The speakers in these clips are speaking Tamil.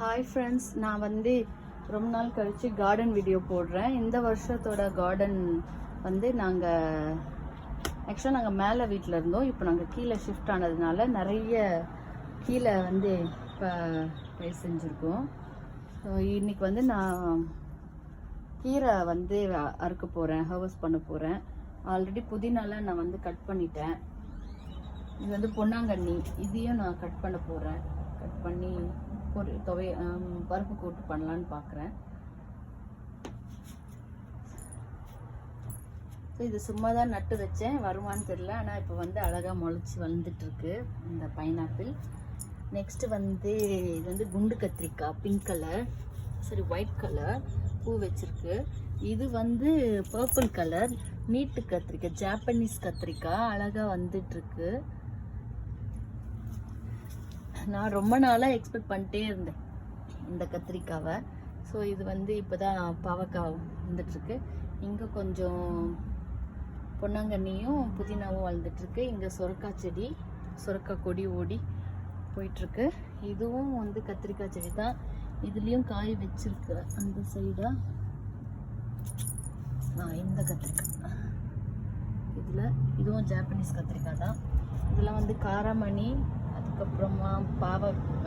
ஹாய் ஃப்ரெண்ட்ஸ், நான் ரொம்ப நாள் கழித்து கார்டன் வீடியோ போடுறேன். இந்த வருஷத்தோட கார்டன் நாங்கள் ஆக்சுவலாக மேலே வீட்டில் இருந்தோம். இப்போ நாங்கள் கீழே ஷிஃப்ட் ஆனதுனால நிறைய கீழே இப்போ செஞ்சுருக்கோம். ஸோ இன்றைக்கி நான் கீரை அறுக்க போகிறேன், ஹார்வெஸ்ட் பண்ண போகிறேன். ஆல்ரெடி புதினாலாம் நான் கட் பண்ணிட்டேன். இது பொன்னாங்கண்ணி, இதையும் நான் கட் பண்ண போகிறேன். கட் பண்ணி ஒரு பருப்பு கூட்டு பண்ணலான்னு பார்க்குறேன். ஸோ இது சும்மா தான் நட்டு வச்சேன், வருமானு தெரியல. ஆனால் இப்போ அழகாக முளைச்சி வந்துட்டுருக்கு இந்த பைனாப்பிள். நெக்ஸ்ட்டு இது குண்டு கத்திரிக்காய், பிங்க் கலர், சரி ஒயிட் கலர் பூ வச்சிருக்கு. இது பர்பிள் கலர் நீட்டு கத்திரிக்காய், ஜாப்பனீஸ் கத்திரிக்காய், அழகாக வந்துட்டுருக்கு. நான் ரொம்ப நாளாக எக்ஸ்பெக்ட் பண்ணிட்டே இருந்தேன் இந்த கத்திரிக்காவை. ஸோ இது இப்போ தான் பாவக்காய் வந்துட்டுருக்கு. இங்கே கொஞ்சம் பொன்னாங்கண்ணியும் புதினாவும் வளர்ந்துட்டுருக்கு. இங்கே சுரக்காய் செடி, சுரக்காய் கொடி ஓடி போயிட்டுருக்கு. இதுவும் கத்திரிக்காய் செடி தான். இதுலேயும் காய் வச்சிருக்கு அந்த சைடாக. இந்த கத்திரிக்காய் இதுவும் ஜாப்பனீஸ் கத்திரிக்காய் தான். இதெல்லாம் காராமணி, அதுக்கப்புறமா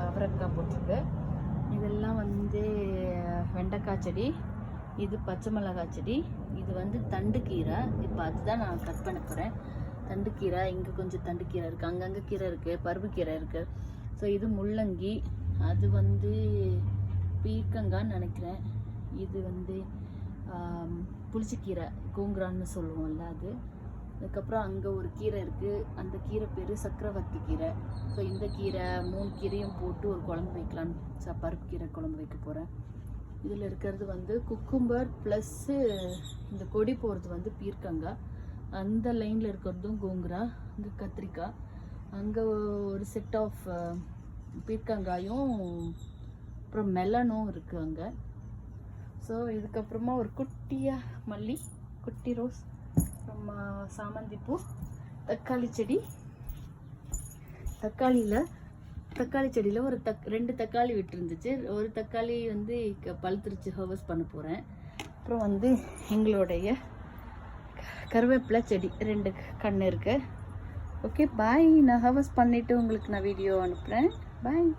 அவரைக்காய் போட்டிருக்கு. இதெல்லாம் வெண்டைக்காய் செடி, இது பச்சை மிளகாய் செடி, இது தண்டு கீரை. இப்போ அதுதான் நான் கட் பண்ண போகிறேன். தண்டு கீரை, இங்கே கொஞ்சம் தண்டு கீரை இருக்குது, அங்கங்கே கீரை இருக்குது, பருப்பு கீரை இருக்குது. ஸோ இது முள்ளங்கி, அது பீர்க்கங்கான்னு நினைக்கிறேன். இது புளிச்சக்கீரை, கோங்குரான்னு சொல்லுவோம்ல அது. அதுக்கப்புறம் அங்கே ஒரு கீரை இருக்குது, அந்த கீரை பேர் சக்கரவர்த்தி கீரை. ஸோ இந்த கீரை 3 கீரையும் போட்டு ஒரு குழம்பு வைக்கலான்னு பருப்பு கீரை குழம்பு வைக்க போகிறேன். இதில் இருக்கிறது குக்கும்பர் ப்ளஸ்ஸு இந்த கொடி போகிறது பீர்க்கங்காய். அந்த லைனில் இருக்கிறதும் கோங்குரா, இங்கே கத்திரிக்காய், அங்கே ஒரு செட் ஆஃப் பீர்க்கங்காயும் அப்புறம் மெலனும் இருக்குது அங்கே. ஸோ இதுக்கப்புறமா ஒரு குட்டியாக மல்லி, குட்டி ரோஸ், அப்புறமா சாமந்தி பூ, தக்காளி செடி. தக்காளி செடியில் ஒரு 2 தக்காளி விட்டுருந்துச்சு. ஒரு தக்காளி பழுத்துருச்சு, ஹார்வெஸ்ட் பண்ண போகிறேன். அப்புறம் எங்களுடைய கருவேப்பிலை செடி 2 கன்று இருக்குது. Okay bye. நான் ஹார்வெஸ்ட் பண்ணிவிட்டு உங்களுக்கு நான் வீடியோ அனுப்புகிறேன். பாய்.